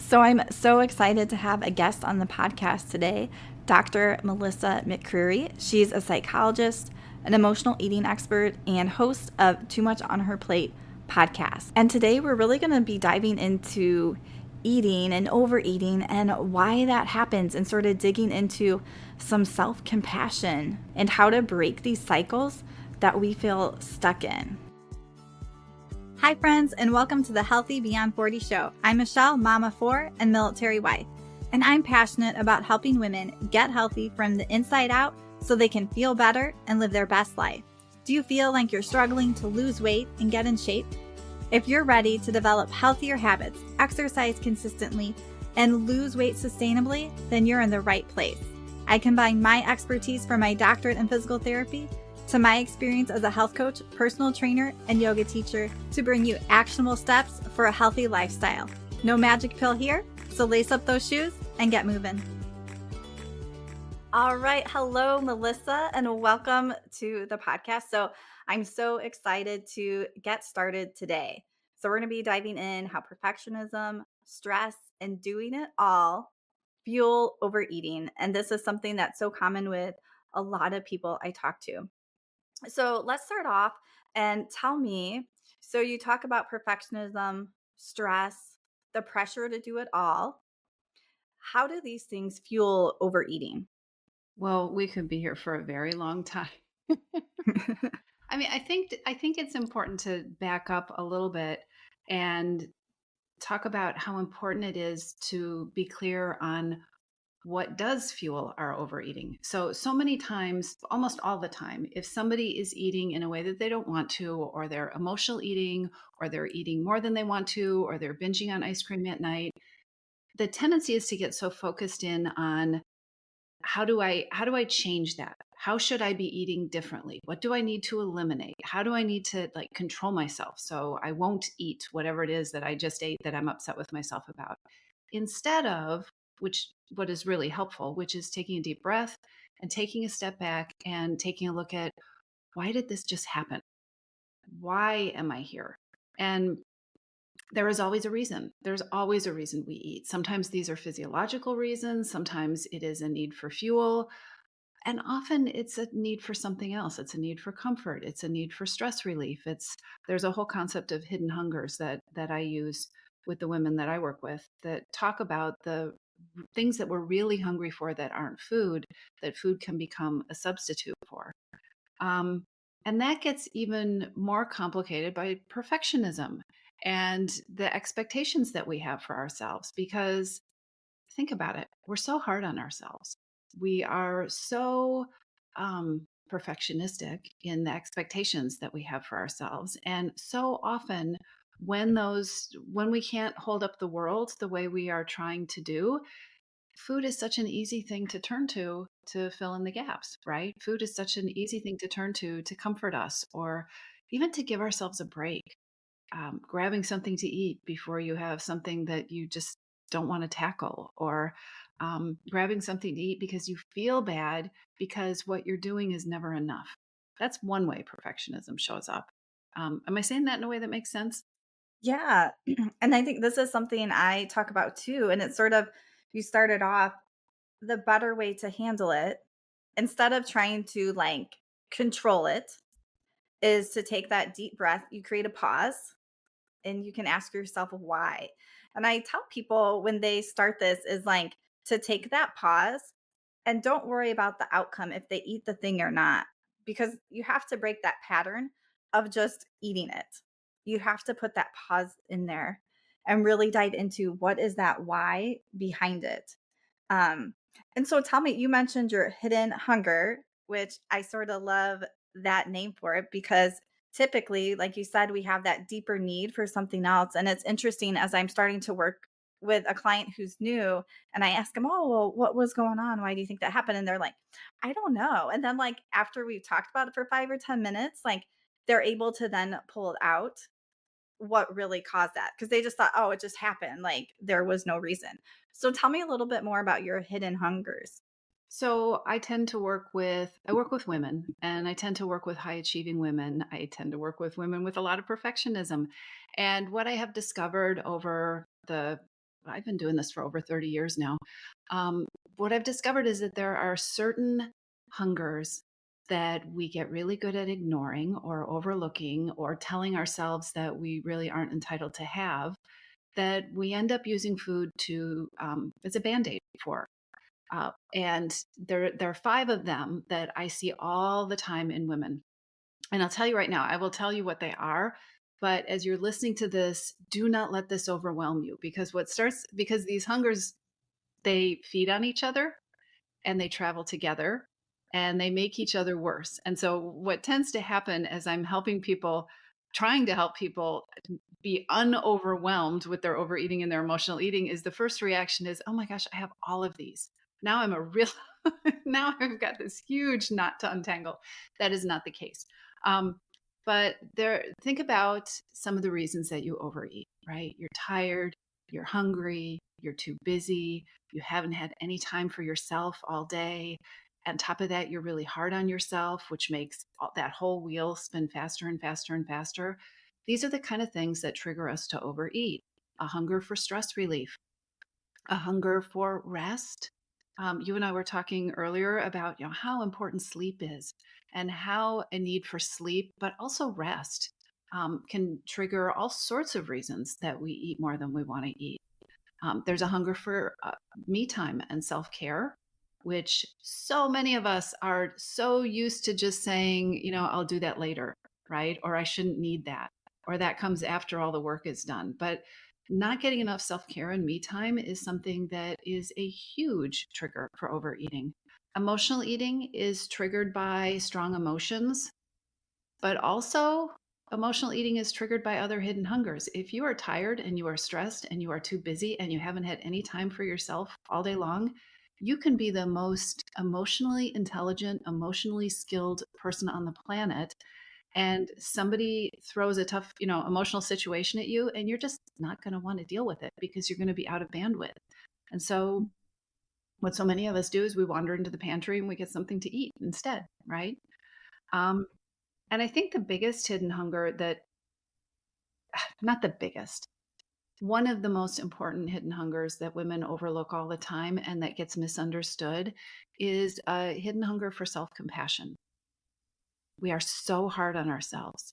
So I'm so excited to have a guest on the podcast today, Dr. Melissa McCreery. She's a psychologist, an emotional eating expert, and host of Too Much on Her Plate podcast. And today we're really going to be diving into eating and overeating and why that happens, and sort of digging into some self-compassion and how to break these cycles that we feel stuck in. Hi friends, and welcome to the Healthy Beyond 40 show. I'm Michele, mama 4 and military wife, and I'm passionate about helping women get healthy from the inside out so they can feel better and live their best life. Do you feel like you're struggling to lose weight and get in shape? If you're ready to develop healthier habits, exercise consistently, and lose weight sustainably, then you're in the right place. I combine my expertise from my doctorate in physical therapy to my experience as a health coach, personal trainer, and yoga teacher to bring you actionable steps for a healthy lifestyle. No magic pill here, so lace up those shoes and get moving. All right. Hello, Melissa, and welcome to the podcast. So I'm so excited to get started today. So we're going to be diving in how perfectionism, stress, and doing it all fuel overeating. And this is something that's so common with a lot of people I talk to. So let's start off and tell me. So you talk about perfectionism, stress, the pressure to do it all. How do these things fuel overeating? Well, we could be here for a very long time. I think it's important to back up a little bit and talk about how important it is to be clear on what does fuel our overeating. So many times, almost all the time, if somebody is eating in a way that they don't want to, or they're emotional eating, or they're eating more than they want to, or they're binging on ice cream at night, the tendency is to get so focused in on how do I change that? How should I be eating differently? What do I need to eliminate? How do I need to control myself so I won't eat whatever it is that I just ate that I'm upset with myself about? Instead of what is really helpful, which is taking a deep breath and taking a step back and taking a look at, why did this just happen? Why am I here? And there is always a reason. There's always a reason we eat. Sometimes these are physiological reasons. Sometimes it is a need for fuel. And often it's a need for something else. It's a need for comfort. It's a need for stress relief. There's a whole concept of hidden hungers that I use with the women that I work with that talk about the things that we're really hungry for that aren't food, that food can become a substitute for. And that gets even more complicated by perfectionism and the expectations that we have for ourselves. Because think about it, we're so hard on ourselves. We are so perfectionistic in the expectations that we have for ourselves. And so often when we can't hold up the world the way we are trying to do, food is such an easy thing to turn to fill in the gaps, right? Food is such an easy thing to turn to comfort us, or even to give ourselves a break. Grabbing something to eat before you have something that you just don't want to tackle, or grabbing something to eat because you feel bad because what you're doing is never enough. That's one way perfectionism shows up. Am I saying that in a way that makes sense? Yeah. And I think this is something I talk about too. And it's sort of, you started off, the better way to handle it, instead of trying to control it, is to take that deep breath. You create a pause and you can ask yourself why. And I tell people when they start this is to take that pause and don't worry about the outcome if they eat the thing or not, because you have to break that pattern of just eating it. You have to put that pause in there and really dive into what is that why behind it. Um, and so tell me, you mentioned your hidden hunger, which I sort of love that name for it, because typically, like you said, we have that deeper need for something else. And it's interesting, as I'm starting to work with a client who's new and I ask them, oh, well, what was going on? Why do you think that happened? And they're like, I don't know. And then after we've talked about it for 5 or 10 minutes, they're able to then pull it out what really caused that, because they just thought, oh, it just happened. There was no reason. So tell me a little bit more about your hidden hungers. So I work with women, and I tend to work with high achieving women. I tend to work with women with a lot of perfectionism. And what I have discovered over the I've been doing this for over 30 years now. Um, what I've discovered is that there are certain hungers that we get really good at ignoring or overlooking or telling ourselves that we really aren't entitled to have, that we end up using food to as a band-aid for. And there are five of them that I see all the time in women. And I'll tell you right now, I will tell you what they are. But as you're listening to this, do not let this overwhelm you, because these hungers, they feed on each other and they travel together and they make each other worse. And so what tends to happen as I'm helping people, trying to help people be unoverwhelmed with their overeating and their emotional eating, is the first reaction is, oh my gosh, I have all of these. Now I'm a real, now I've got this huge knot to untangle. That is not the case. But think about some of the reasons that you overeat, right? You're tired, you're hungry, you're too busy, you haven't had any time for yourself all day. On top of that, you're really hard on yourself, which makes that whole wheel spin faster and faster and faster. These are the kind of things that trigger us to overeat. A hunger for stress relief, a hunger for rest. You and I were talking earlier about, how important sleep is and how a need for sleep, but also rest, can trigger all sorts of reasons that we eat more than we want to eat. There's a hunger for me time and self care, which so many of us are so used to just saying, I'll do that later, right? Or I shouldn't need that, or that comes after all the work is done. But not getting enough self care and me time is something that is a huge trigger for overeating. Emotional eating is triggered by strong emotions, but also, emotional eating is triggered by other hidden hungers. If you are tired and you are stressed and you are too busy and you haven't had any time for yourself all day long, you can be the most emotionally intelligent, emotionally skilled person on the planet. And somebody throws a tough, emotional situation at you, and you're just not going to want to deal with it because you're going to be out of bandwidth. And so, what so many of us do is we wander into the pantry and we get something to eat instead, right? Um, and I think the biggest hidden hunger that, not the biggest, one of the most important hidden hungers that women overlook all the time and that gets misunderstood is a hidden hunger for self compassion. We are so hard on ourselves.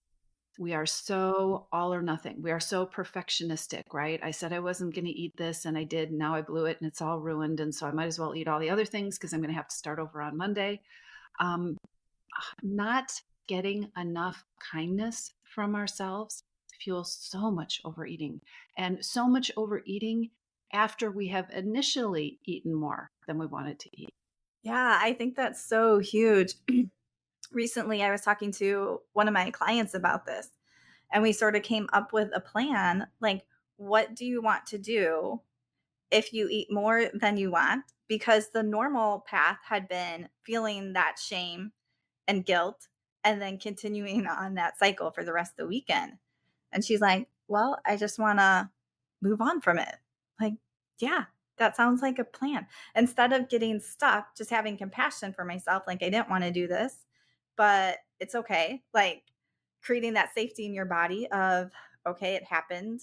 We are so all or nothing. We are so perfectionistic, right? I said I wasn't going to eat this and I did. And now I blew it and it's all ruined. And so I might as well eat all the other things because I'm going to have to start over on Monday. Um, Not getting enough kindness from ourselves fuels so much overeating, and so much overeating after we have initially eaten more than we wanted to eat. Yeah, I think that's so huge. Recently, I was talking to one of my clients about this, and we sort of came up with a plan like, what do you want to do if you eat more than you want? Because the normal path had been feeling that shame and guilt and then continuing on that cycle for the rest of the weekend. And she's like, well, I just want to move on from it. Like, yeah, that sounds like a plan. Instead of getting stuck, just having compassion for myself, like, I didn't want to do this, but it's okay. Like, creating that safety in your body of, okay, it happened.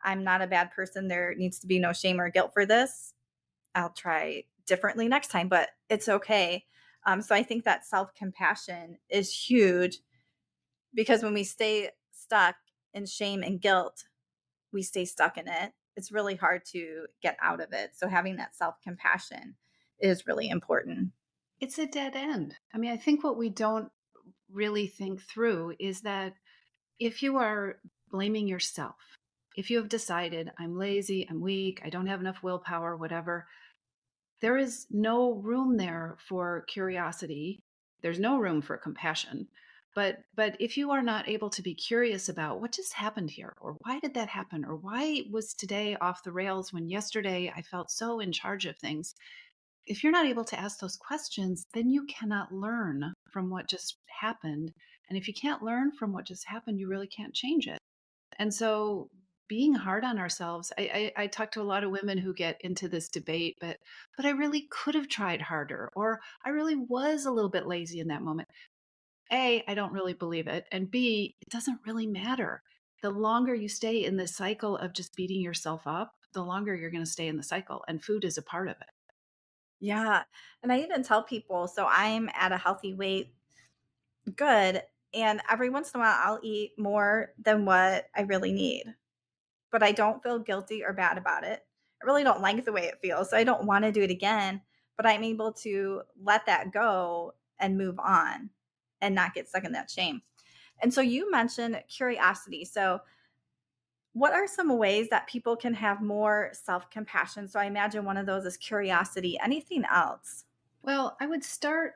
I'm not a bad person. There needs to be no shame or guilt for this. I'll try differently next time, but it's okay. So I think that self compassion is huge because when we stay stuck in shame and guilt, we stay stuck in it. It's really hard to get out of it. So having that self compassion is really important. It's a dead end. I mean, I think what we don't really think through is that if you are blaming yourself, if you have decided, I'm lazy, I'm weak, I don't have enough willpower, whatever, there is no room there for curiosity. There's no room for compassion. But if you are not able to be curious about what just happened here, or why did that happen, or why was today off the rails when yesterday I felt so in charge of things, if you're not able to ask those questions, then you cannot learn from what just happened. And if you can't learn from what just happened, you really can't change it. And so being hard on ourselves, I talk to a lot of women who get into this debate, but I really could have tried harder, or I really was a little bit lazy in that moment. A, I don't really believe it. And B, it doesn't really matter. The longer you stay in this cycle of just beating yourself up, the longer you're going to stay in the cycle. And food is a part of it. Yeah. And I even tell people, so I'm at a healthy weight, good. And every once in a while, I'll eat more than what I really need, but I don't feel guilty or bad about it. I really don't like the way it feels. So I don't want to do it again, but I'm able to let that go and move on and not get stuck in that shame. And so you mentioned curiosity. So, what are some ways that people can have more self compassion? So, I imagine one of those is curiosity. Anything else? Well, I would start,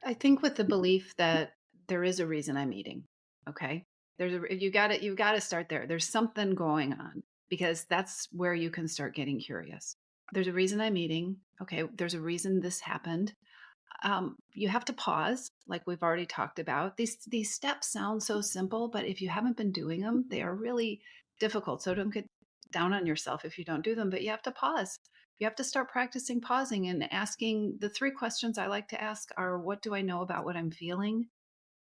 I think, with the belief that there is a reason I'm eating. Okay. You got to start there. There's something going on because that's where you can start getting curious. There's a reason I'm eating. Okay. There's a reason this happened. You have to pause, like we've already talked about. These steps sound so simple, but if you haven't been doing them, they are really difficult. So don't get down on yourself if you don't do them, but you have to pause. You have to start practicing pausing and asking. The three questions I like to ask are: what do I know about what I'm feeling?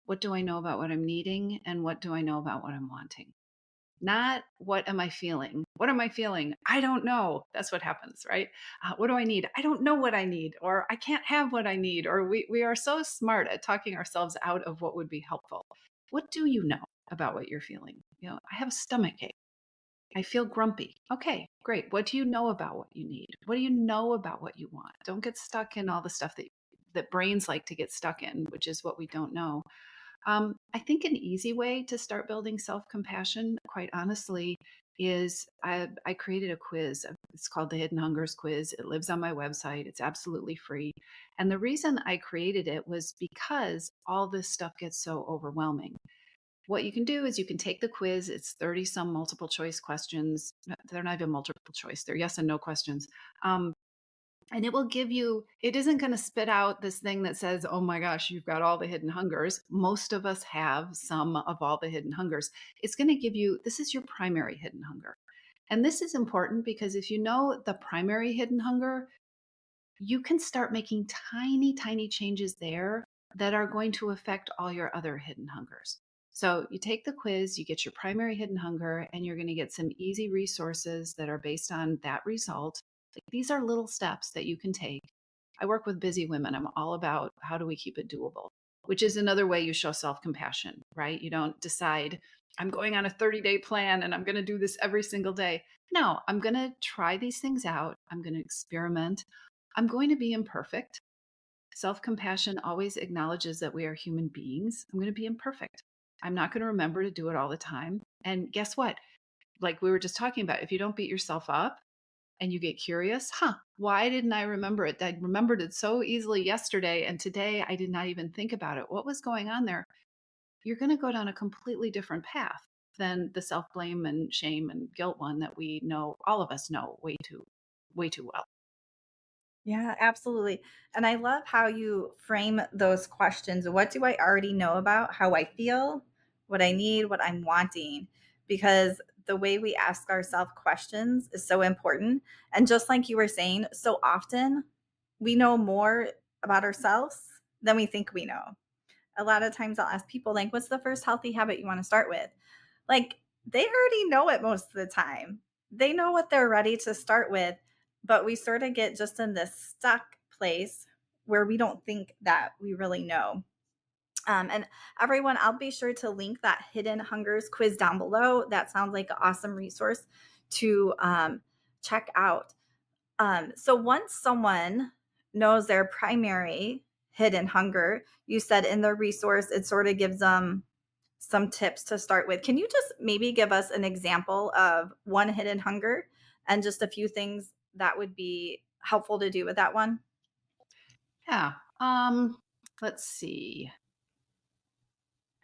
What do I know about what I'm needing? And what do I know about what I'm wanting? Not what am I feeling? What am I feeling? I don't know. That's what happens, right? What do I need? I don't know what I need, or I can't have what I need, or we are so smart at talking ourselves out of what would be helpful. What do you know about what you're feeling? You know, I have a stomach ache. I feel grumpy. Okay, great. What do you know about what you need? What do you know about what you want? Don't get stuck in all the stuff that brains like to get stuck in, which is what we don't know. I think an easy way to start building self compassion, quite honestly, is I created a quiz. It's called the Hidden Hungers Quiz. It lives on my website, it's absolutely free. And the reason I created it was because all this stuff gets so overwhelming. What you can do is you can take the quiz. It's 30 some multiple choice questions. They're not even multiple choice, they're yes and no questions. And it will give you, it isn't going to spit out this thing that says, oh my gosh, you've got all the hidden hungers. Most of us have some of all the hidden hungers. It's going to give you, this is your primary hidden hunger. And this is important because if you know the primary hidden hunger, you can start making tiny, tiny changes there that are going to affect all your other hidden hungers. So you take the quiz, you get your primary hidden hunger, and you're going to get some easy resources that are based on that result. Like these are little steps that you can take. I work with busy women. I'm all about how do we keep it doable, which is another way you show self compassion, right? You don't decide, I'm going on a 30-day plan and I'm going to do this every single day. No, I'm going to try these things out. I'm going to experiment. I'm going to be imperfect. Self compassion always acknowledges that we are human beings. I'm going to be imperfect. I'm not going to remember to do it all the time. And guess what? Like we were just talking about, if you don't beat yourself up and you get curious, why didn't I remember it? I remembered it so easily yesterday. And today I did not even think about it. What was going on there? You're going to go down a completely different path than the self blame and shame and guilt one that we know, all of us know way too well. Yeah, absolutely. And I love how you frame those questions. What do I already know about how I feel, what I need, what I'm wanting? Because the way we ask ourselves questions is so important. And just like you were saying, so often we know more about ourselves than we think we know. A lot of times I'll ask people, like, what's the first healthy habit you want to start with? Like, they already know it most of the time. They know what they're ready to start with, but we sort of get just in this stuck place where we don't think that we really know. And everyone, I'll be sure to link that Hidden Hungers quiz down below. That sounds like an awesome resource to check out. So once someone knows their primary hidden hunger, you said in the resource, it sort of gives them some tips to start with. Can you just maybe give us an example of one hidden hunger and just a few things that would be helpful to do with that one? Yeah. Let's see.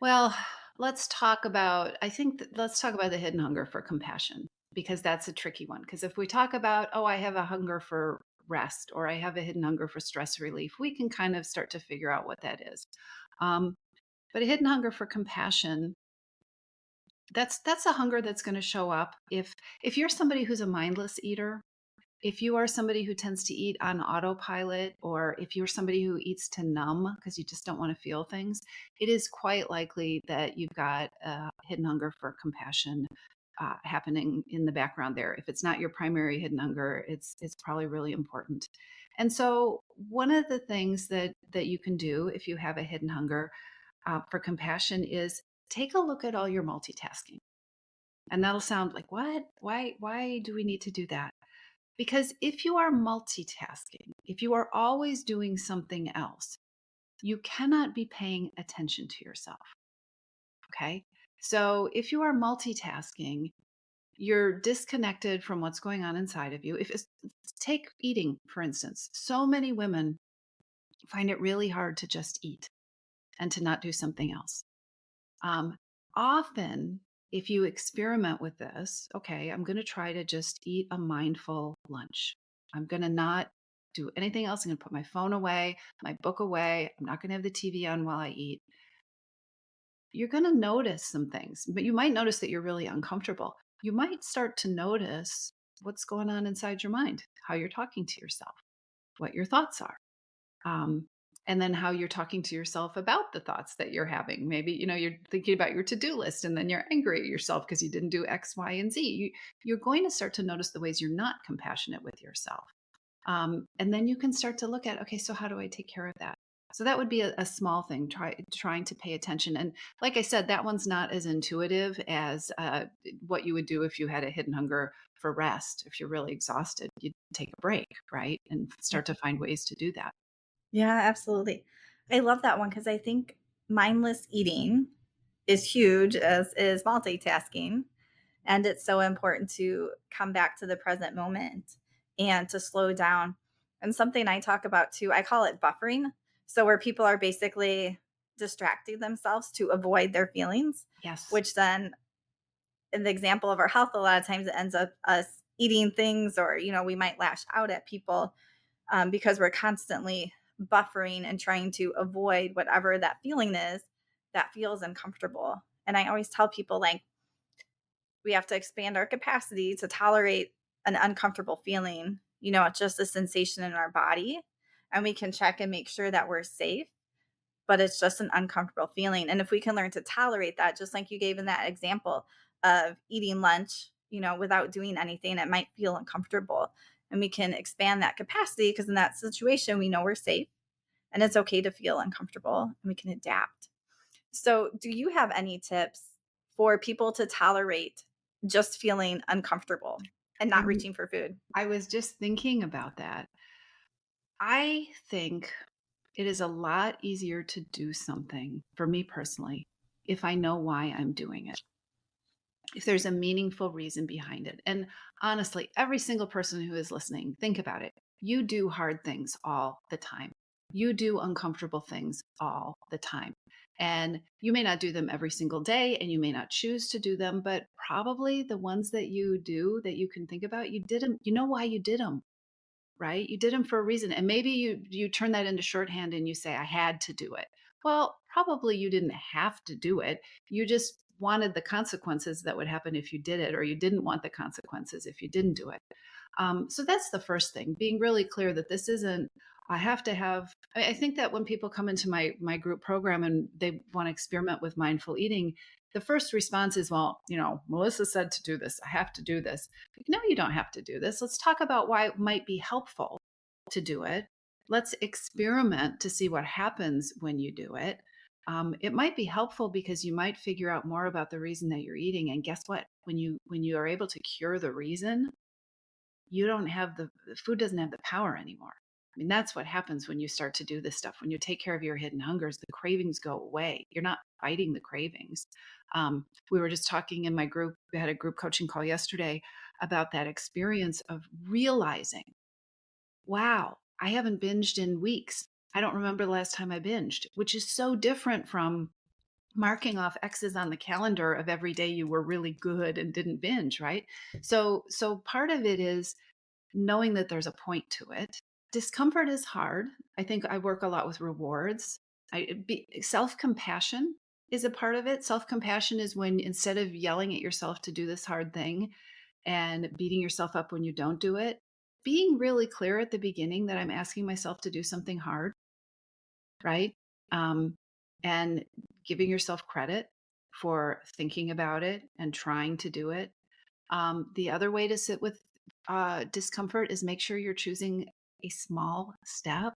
Well, let's talk about the hidden hunger for compassion because that's a tricky one. Because if we talk about, oh, I have a hunger for rest or I have a hidden hunger for stress relief, we can kind of start to figure out what that is. Um, but a hidden hunger for compassion, that's a hunger that's going to show up if you're somebody who's a mindless eater, if you are somebody who tends to eat on autopilot, or if you're somebody who eats to numb because you just don't want to feel things, it is quite likely that you've got a hidden hunger for compassion. happening in the background there. If it's not your primary hidden hunger, it's probably really important. And so, one of the things that you can do if you have a hidden hunger for compassion is take a look at all your multitasking. And that'll sound like, what? Why do we need to do that? Because if you are multitasking, if you are always doing something else, you cannot be paying attention to yourself. Okay. So if you are multitasking, you're disconnected from what's going on inside of you. If it's, take eating, for instance, so many women find it really hard to just eat and to not do something else. Um, Often, if you experiment with this, okay, I'm going to try to just eat a mindful lunch. I'm going to not do anything else. I'm going to put my phone away, my book away. I'm not going to have the TV on while I eat. You're going to notice some things, but you might notice that you're really uncomfortable. You might start to notice what's going on inside your mind, how you're talking to yourself, what your thoughts are. Um, and then how you're talking to yourself about the thoughts that you're having. Maybe, you're thinking about your to-do list and then you're angry at yourself because you didn't do X, Y, and Z. You're going to start to notice the ways you're not compassionate with yourself. And then you can start to look at, okay, so how do I take care of that? So that would be a small thing, trying to pay attention. And like I said, that one's not as intuitive as what you would do if you had a hidden hunger for rest. If you're really exhausted, you take a break, right? And Yeah. start to find ways to do that. Yeah, absolutely. I love that one because I think mindless eating is huge, as is multitasking. And it's so important to come back to the present moment and to slow down. And something I talk about too, I call it buffering. So, where people are basically distracting themselves to avoid their feelings, Yes. which then, in the example of our health, a lot of times it ends up us eating things, or, we might lash out at people because we're constantly buffering and trying to avoid whatever that feeling is that feels uncomfortable. And I always tell people, like, we have to expand our capacity to tolerate an uncomfortable feeling. It's just a sensation in our body, and we can check and make sure that we're safe, but it's just an uncomfortable feeling. And if we can learn to tolerate that, just like you gave in that example of eating lunch, without doing anything, it might feel uncomfortable. And we can expand that capacity because in that situation, we know we're safe and it's okay to feel uncomfortable and we can adapt. So, do you have any tips for people to tolerate just feeling uncomfortable and not I'm, reaching for food? I was just thinking about that. I think it is a lot easier to do something for me personally if I know why I'm doing it, if there's a meaningful reason behind it. And honestly, every single person who is listening, think about it. You do hard things all the time. You do uncomfortable things all the time. And you may not do them every single day and you may not choose to do them, but probably the ones that you do that you can think about, you did them, you know why you did them, right? You did them for a reason. And maybe you turn that into shorthand and you say, I had to do it. Well, probably you didn't have to do it. You just wanted the consequences that would happen if you did it, or you didn't want the consequences if you didn't do it. So that's the first thing, being really clear that this isn't, I have to have, I think that when people come into my group program and they want to experiment with mindful eating, the first response is, well, Melissa said to do this. I have to do this. Like, no, you don't have to do this. Let's talk about why it might be helpful to do it. Let's experiment to see what happens when you do it. It might be helpful because you might figure out more about the reason that you're eating. And guess what? When you are able to cure the reason, you don't have the food doesn't have the power anymore. I mean, that's what happens when you start to do this stuff. When you take care of your hidden hungers, the cravings go away. You're not fighting the cravings. We were just talking in my group. We had a group coaching call yesterday about that experience of realizing, wow, I haven't binged in weeks. I don't remember the last time I binged, which is so different from marking off X's on the calendar of every day you were really good and didn't binge, right? So part of it is knowing that there's a point to it. Discomfort is hard. I think I work a lot with rewards. Self-compassion is a part of it. Self-compassion is when instead of yelling at yourself to do this hard thing and beating yourself up when you don't do it, being really clear at the beginning that I'm asking myself to do something hard, right? Um, and giving yourself credit for thinking about it and trying to do it The other way to sit with discomfort is make sure you're choosing a small step.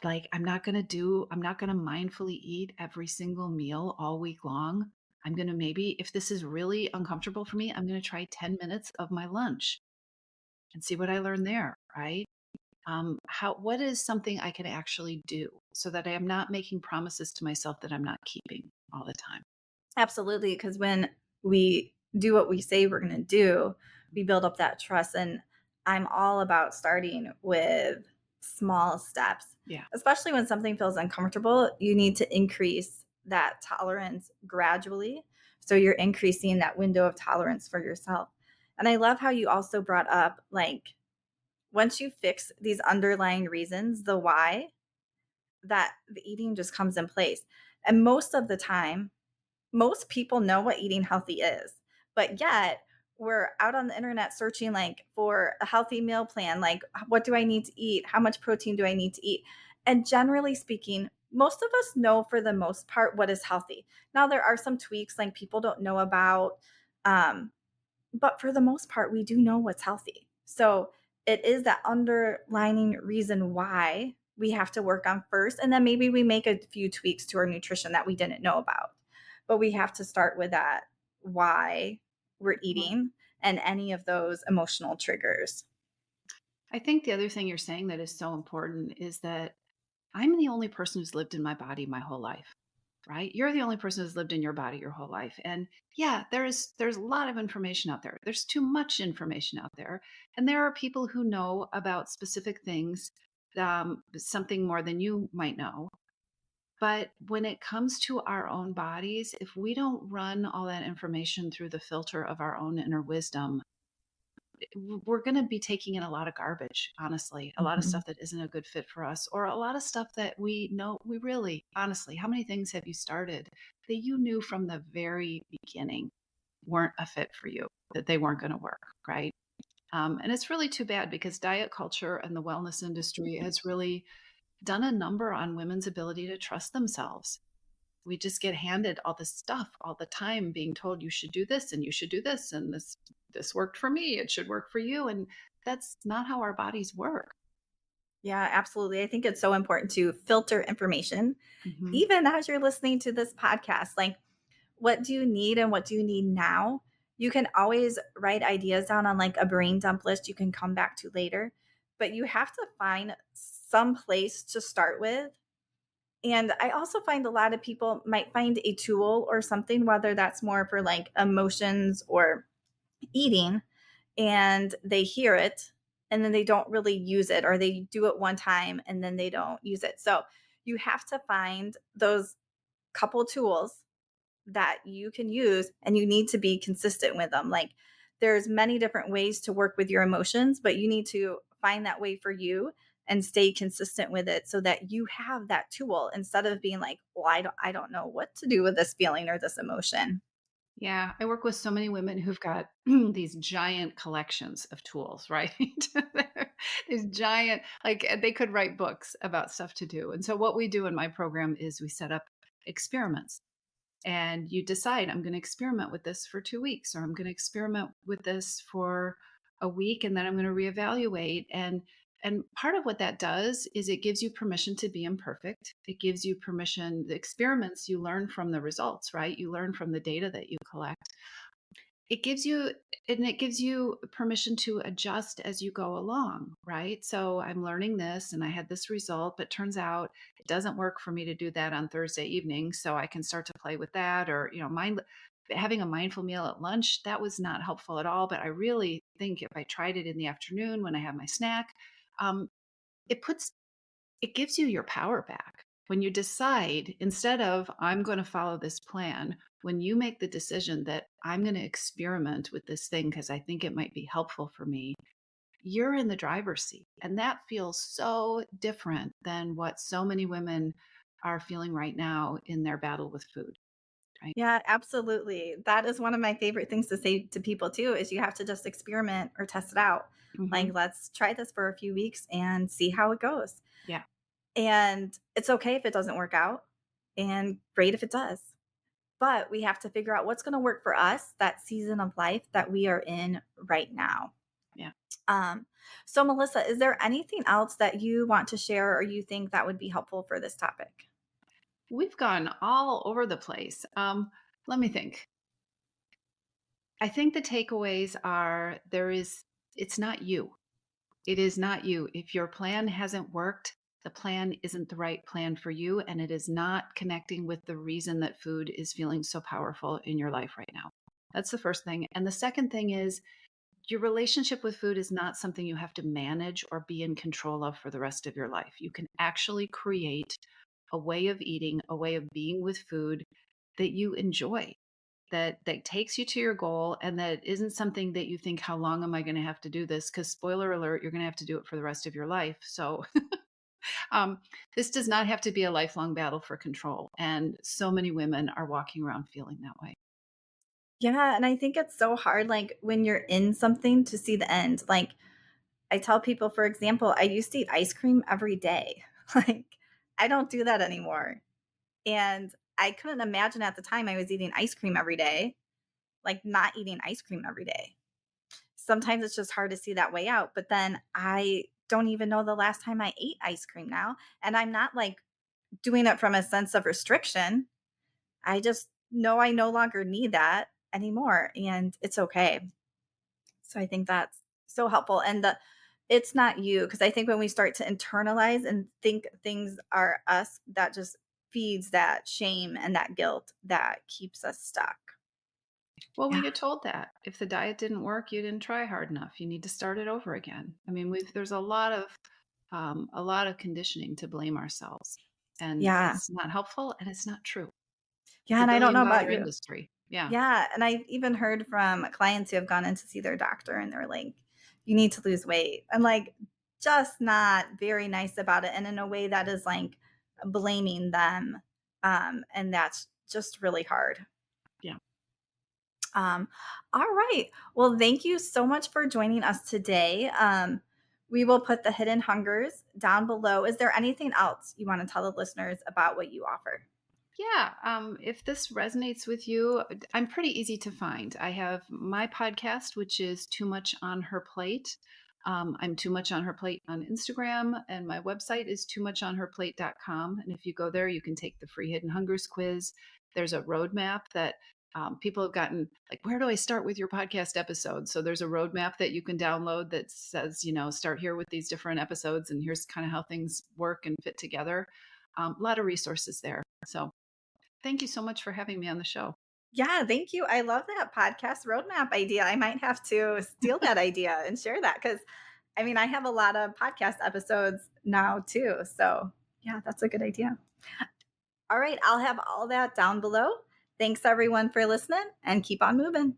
Like, I'm not going to mindfully eat every single meal all week long. I'm going to maybe, if this is really uncomfortable for me, I'm going to try 10 minutes of my lunch and see what I learn there, right? What is something I can actually do so that I am not making promises to myself that I'm not keeping all the time? Absolutely, because when we do what we say we're gonna do, we build up that trust, and I'm all about starting with small steps, Yeah. especially when something feels uncomfortable. You need to increase that tolerance gradually, so you're increasing that window of tolerance for yourself. And I love how you also brought up, like, once you fix these underlying reasons, the why, that the eating just comes in place. And most of the time, most people know what eating healthy is, but yet we're out on the internet searching like for a healthy meal plan, like what do I need to eat? How much protein do I need to eat? And generally speaking, most of us know for the most part what is healthy. Now there are some tweaks like people don't know about, um, but for the most part, we do know what's healthy. So it is that underlining reason why we have to work on first. And then maybe we make a few tweaks to our nutrition that we didn't know about. But we have to start with that why we're Mhm. eating and any of those emotional triggers. I think the other thing you're saying that is so important is that I'm the only person who's lived in my body my whole life, right? You're the only person who's lived in your body your whole life. And yeah, there's a lot of information out there. There's too much information out there. And there are people who know about specific things, something more than you might know. But when it comes to our own bodies, if we don't run all that information through the filter of our own inner wisdom, we're going to be taking in a lot of garbage, honestly, a lot of Mhm. stuff that isn't a good fit for us, or a lot of stuff that we know we really, honestly, how many things have you started that you knew from the very beginning weren't a fit for you, that they weren't going to work, right? And it's really too bad because diet culture and the wellness industry has really done a number on women's ability to trust themselves. We just get handed all this stuff all the time, being told you should do this and you should do this and this worked for me, it should work for you, and that's not how our bodies work. Yeah, absolutely. I think it's so important to filter information, Mhm. even as you're listening to this podcast. Like, what do you need and what do you need now? You can always write ideas down on like a brain dump list you can come back to later, but you have to find some place to start with. And I also find a lot of people might find a tool or something, whether that's more for like emotions or eating, and they hear it and then they don't really use it, or they do it one time and then they don't use it. So you have to find those couple tools that you can use, and you need to be consistent with them. Like, there's many different ways to work with your emotions, but you need to find that way for you and stay consistent with it so that you have that tool instead of being like, well, I don't know what to do with this feeling or this emotion. Yeah, I work with so many women who've got these giant collections of tools, right? These giant, like they could write books about stuff to do. And so what we do in my program is we set up experiments, and you decide, I'm going to experiment with this for 2 weeks, or I'm going to experiment with this for a week, and then I'm going to reevaluate. And part of what that does is it gives you permission to be imperfect. It gives you permission. The experiments, you learn from the results, right? You learn from the data that you collect. It gives you, and it gives you permission to adjust as you go along, right? So I'm learning this and I had this result, but turns out it doesn't work for me to do that on Thursday evening. So I can start to play with that, or, having a mindful meal at lunch, that was not helpful at all. But I really think if I tried it in the afternoon when I have my snack, um, it puts it gives you your power back. When you decide, instead of, I'm going to follow this plan, when you make the decision that I'm going to experiment with this thing because I think it might be helpful for me, you're in the driver's seat. And that feels so different than what so many women are feeling right now in their battle with food, right? Yeah, absolutely. That is one of my favorite things to say to people too, is you have to just experiment or test it out. Hmm. Like, let's try this for a few weeks and see how it goes. Yeah. And it's okay if it doesn't work out, and great if it does. but we have to figure out what's going to work for us, that season of life that we are in right now. Yeah. Um, so, Melissa, is there anything else that you want to share or you think that would be helpful for this topic? We've gone all over the place. Let me think. I think the takeaways are it's not you. It is not you. If your plan hasn't worked, the plan isn't the right plan for you, and it is not connecting with the reason that food is feeling so powerful in your life right now. That's the first thing. And the second thing is your relationship with food is not something you have to manage or be in control of for the rest of your life. You can actually create a way of eating, a way of being with food that you enjoy, that takes you to your goal, and that isn't something that you think, how long am I going to have to do this? Because spoiler alert, you're going to have to do it for the rest of your life. So um, this does not have to be a lifelong battle for control. And so many women are walking around feeling that way. Yeah, and I think it's so hard, like, when you're in something to see the end. Like, I tell people, for example, I used to eat ice cream every day. Like, I don't do that anymore. And I couldn't imagine at the time I was eating ice cream every day, like, not eating ice cream every day. Sometimes it's just hard to see that way out, but then I don't even know the last time I ate ice cream now, and I'm not, like, doing it from a sense of restriction. I just know I no longer need that anymore, and it's okay. So I think that's so helpful. And it's not you, because I think when we start to internalize and think things are us, that just feeds that shame and that guilt that keeps us stuck. Well, we Yeah. get told that if the diet didn't work, you didn't try hard enough. You need to start it over again. I mean, there's a lot of conditioning to blame ourselves, and Yeah. it's not helpful and it's not true. It's Yeah. a And I don't billion know about dollar you. industry. Yeah. Yeah. And I've even heard from clients who have gone in to see their doctor and they're like, you need to lose weight. And like, just not very nice about it. And in a way that is like blaming them. And that's just really hard. Yeah. Um, all right. Well, thank you so much for joining us today. We will put the hidden hungers down below. Is there anything else you want to tell the listeners about what you offer? Yeah, if this resonates with you, I'm pretty easy to find. I have my podcast, which is Too Much on Her Plate. I'm Too Much on Her Plate on Instagram, and my website is toomuchonherplate.com. And if you go there, you can take the free Hidden Hungers quiz. There's a roadmap that people have gotten, like, where do I start with your podcast episode? So there's a roadmap that you can download that says, start here with these different episodes, and here's kind of how things work and fit together. A lot of resources there. So thank you so much for having me on the show. Yeah, thank you. I love that podcast roadmap idea. I might have to steal that idea and share that because I mean, I have a lot of podcast episodes now too. So, yeah, that's a good idea. All right, I'll have all that down below. Thanks everyone for listening and keep on moving.